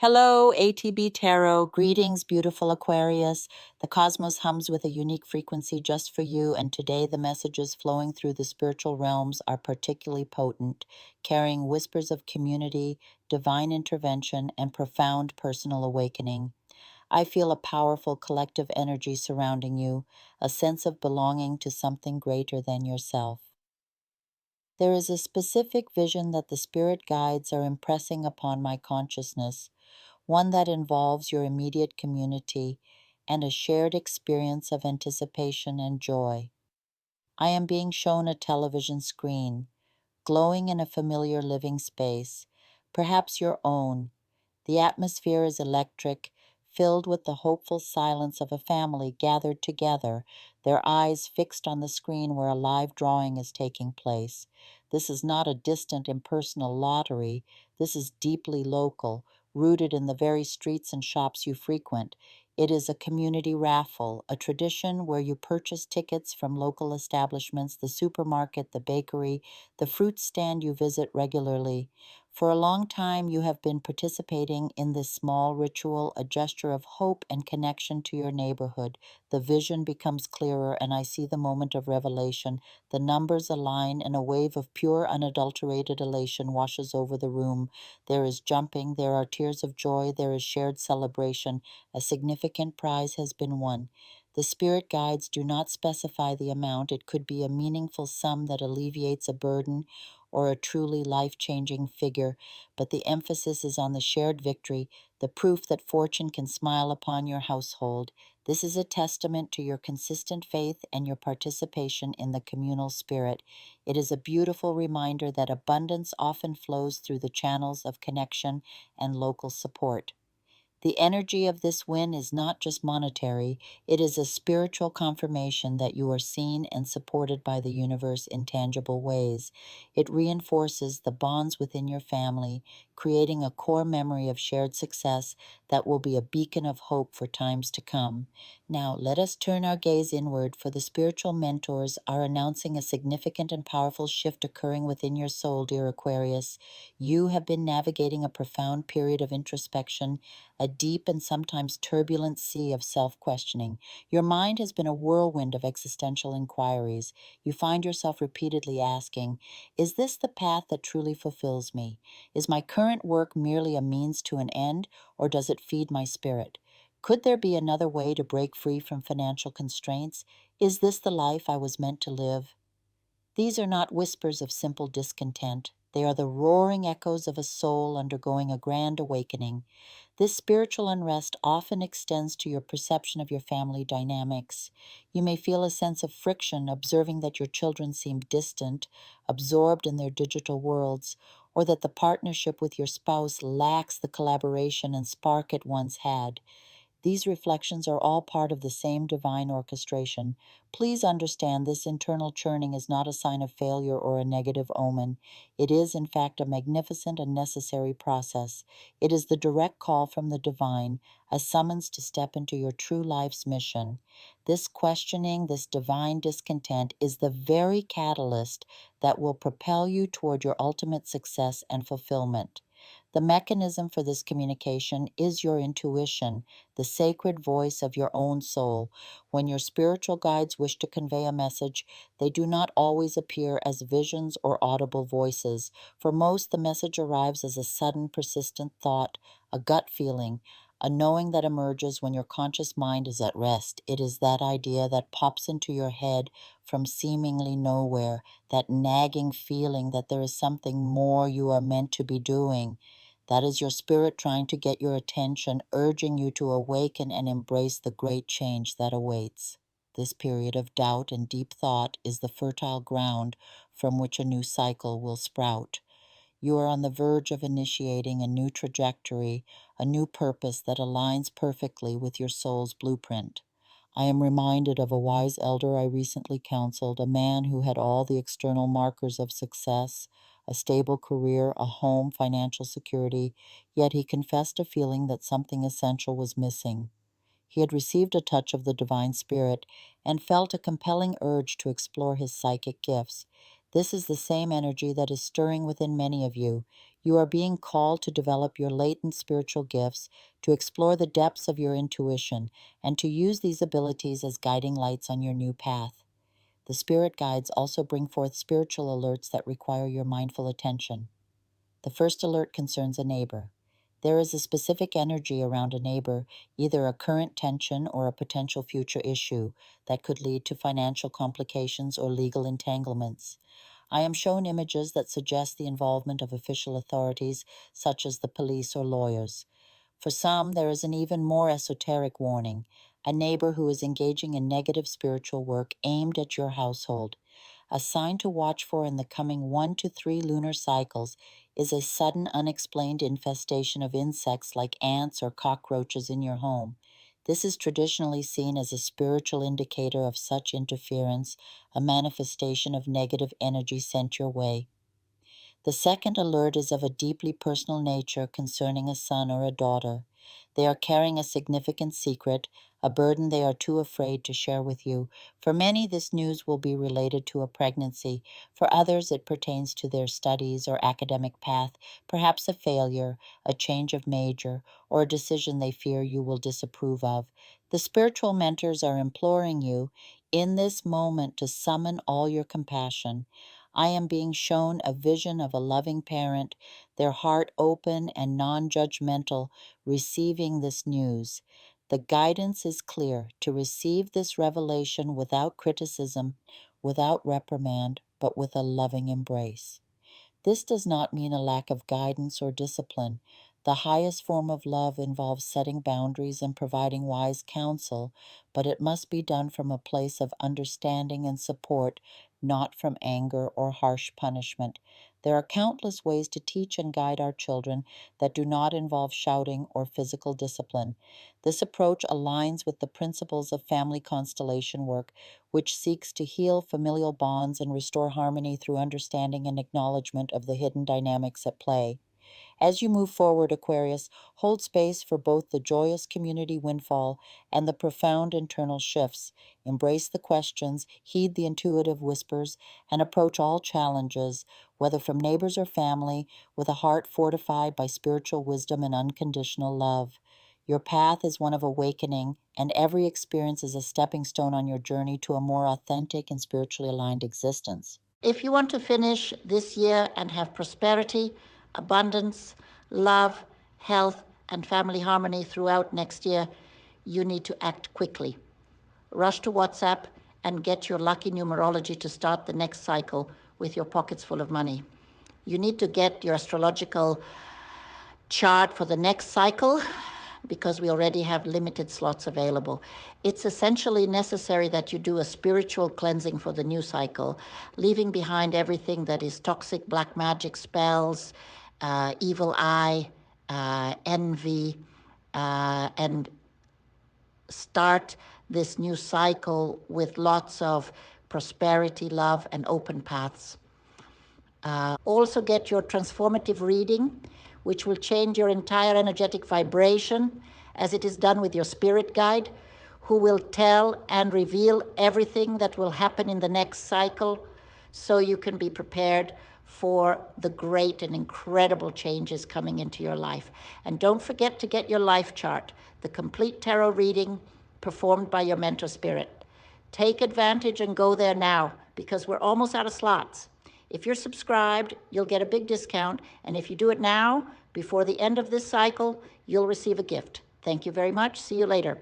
Hello, ATB Tarot. Greetings, beautiful Aquarius. The cosmos hums with a unique frequency just for you, and today the messages flowing through the spiritual realms are particularly potent, carrying whispers of community, divine intervention, and profound personal awakening. I feel a powerful collective energy surrounding you, a sense of belonging to something greater than yourself. There is a specific vision that the spirit guides are impressing upon my consciousness, one that involves your immediate community and a shared experience of anticipation and joy. I am being shown a television screen, glowing in a familiar living space, perhaps your own. The atmosphere is electric, filled with the hopeful silence of a family gathered together, their eyes fixed on the screen where a live drawing is taking place. This is not a distant, impersonal lottery. This is deeply local, rooted in the very streets and shops you frequent. It is a community raffle, a tradition where you purchase tickets from local establishments, the supermarket, the bakery, the fruit stand you visit regularly. For a long time, you have been participating in this small ritual, a gesture of hope and connection to your neighborhood. The vision becomes clearer, and I see the moment of revelation. The numbers align, and a wave of pure, unadulterated elation washes over the room. There is jumping, there are tears of joy, there is shared celebration. A significant prize has been won. The spirit guides do not specify the amount. It could be a meaningful sum that alleviates a burden or a truly life-changing figure, but the emphasis is on the shared victory, the proof that fortune can smile upon your household. This is a testament to your consistent faith and your participation in the communal spirit. It is a beautiful reminder that abundance often flows through the channels of connection and local support. The energy of this win is not just monetary, it is a spiritual confirmation that you are seen and supported by the universe in tangible ways. It reinforces the bonds within your family, creating a core memory of shared success that will be a beacon of hope for times to come. Now, let us turn our gaze inward, for the spiritual mentors are announcing a significant and powerful shift occurring within your soul, dear Aquarius. You have been navigating a profound period of introspection, a deep and sometimes turbulent sea of self-questioning. Your mind has been a whirlwind of existential inquiries. You find yourself repeatedly asking, is this the path that truly fulfills me? Is my current work merely a means to an end, or does it feed my spirit? Could there be another way to break free from financial constraints? Is this the life I was meant to live? These are not whispers of simple discontent. They are the roaring echoes of a soul undergoing a grand awakening. This spiritual unrest often extends to your perception of your family dynamics. You may feel a sense of friction observing that your children seem distant, absorbed in their digital worlds, or that the partnership with your spouse lacks the collaboration and spark it once had. These reflections are all part of the same divine orchestration. Please understand this internal churning is not a sign of failure or a negative omen. It is, in fact, a magnificent and necessary process. It is the direct call from the divine, a summons to step into your true life's mission. This questioning, this divine discontent, is the very catalyst that will propel you toward your ultimate success and fulfillment. The mechanism for this communication is your intuition, the sacred voice of your own soul. When your spiritual guides wish to convey a message, they do not always appear as visions or audible voices. For most, the message arrives as a sudden, persistent thought, a gut feeling, a knowing that emerges when your conscious mind is at rest. It is that idea that pops into your head from seemingly nowhere, that nagging feeling that there is something more you are meant to be doing. That is your spirit trying to get your attention, urging you to awaken and embrace the great change that awaits. This period of doubt and deep thought is the fertile ground from which a new cycle will sprout. You are on the verge of initiating a new trajectory, a new purpose that aligns perfectly with your soul's blueprint. I am reminded of a wise elder I recently counseled, a man who had all the external markers of success, a stable career, a home, financial security, yet he confessed a feeling that something essential was missing. He had received a touch of the divine spirit and felt a compelling urge to explore his psychic gifts. This is the same energy that is stirring within many of you. You are being called to develop your latent spiritual gifts, to explore the depths of your intuition, and to use these abilities as guiding lights on your new path. The spirit guides also bring forth spiritual alerts that require your mindful attention. The first alert concerns a neighbor. There is a specific energy around a neighbor, either a current tension or a potential future issue that could lead to financial complications or legal entanglements. I am shown images that suggest the involvement of official authorities such as the police or lawyers. For some, there is an even more esoteric warning, a neighbor who is engaging in negative spiritual work aimed at your household. A sign to watch for in the coming 1 to 3 lunar cycles is a sudden unexplained infestation of insects like ants or cockroaches in your home. This is traditionally seen as a spiritual indicator of such interference, a manifestation of negative energy sent your way. The second alert is of a deeply personal nature concerning a son or a daughter. They are carrying a significant secret, a burden they are too afraid to share with you. For many, this news will be related to a pregnancy. For others, it pertains to their studies or academic path, perhaps a failure, a change of major, or a decision they fear you will disapprove of. The spiritual mentors are imploring you in this moment to summon all your compassion. I am being shown a vision of a loving parent, their heart open and non judgmental, receiving this news. The guidance is clear to receive this revelation without criticism, without reprimand, but with a loving embrace. This does not mean a lack of guidance or discipline. The highest form of love involves setting boundaries and providing wise counsel, but it must be done from a place of understanding and support, not from anger or harsh punishment. There are countless ways to teach and guide our children that do not involve shouting or physical discipline. This approach aligns with the principles of family constellation work, which seeks to heal familial bonds and restore harmony through understanding and acknowledgement of the hidden dynamics at play. As you move forward, Aquarius, hold space for both the joyous community windfall and the profound internal shifts. Embrace the questions, heed the intuitive whispers, and approach all challenges, whether from neighbors or family, with a heart fortified by spiritual wisdom and unconditional love. Your path is one of awakening, and every experience is a stepping stone on your journey to a more authentic and spiritually aligned existence. If you want to finish this year and have prosperity, abundance, love, health, and family harmony throughout next year, you need to act quickly. Rush to WhatsApp and get your lucky numerology to start the next cycle with your pockets full of money. You need to get your astrological chart for the next cycle because we already have limited slots available. It's essentially necessary that you do a spiritual cleansing for the new cycle, leaving behind everything that is toxic, black magic spells, evil eye, envy, and start this new cycle with lots of prosperity, love, and open paths. Also get your transformative reading, which will change your entire energetic vibration as it is done with your spirit guide, who will tell and reveal everything that will happen in the next cycle so you can be prepared for the great and incredible changes coming into your life. And don't forget to get your life chart, the complete tarot reading performed by your mentor spirit. Take advantage and go there now because we're almost out of slots. If you're subscribed, you'll get a big discount. And if you do it now, before the end of this cycle, you'll receive a gift. Thank you very much. See you later.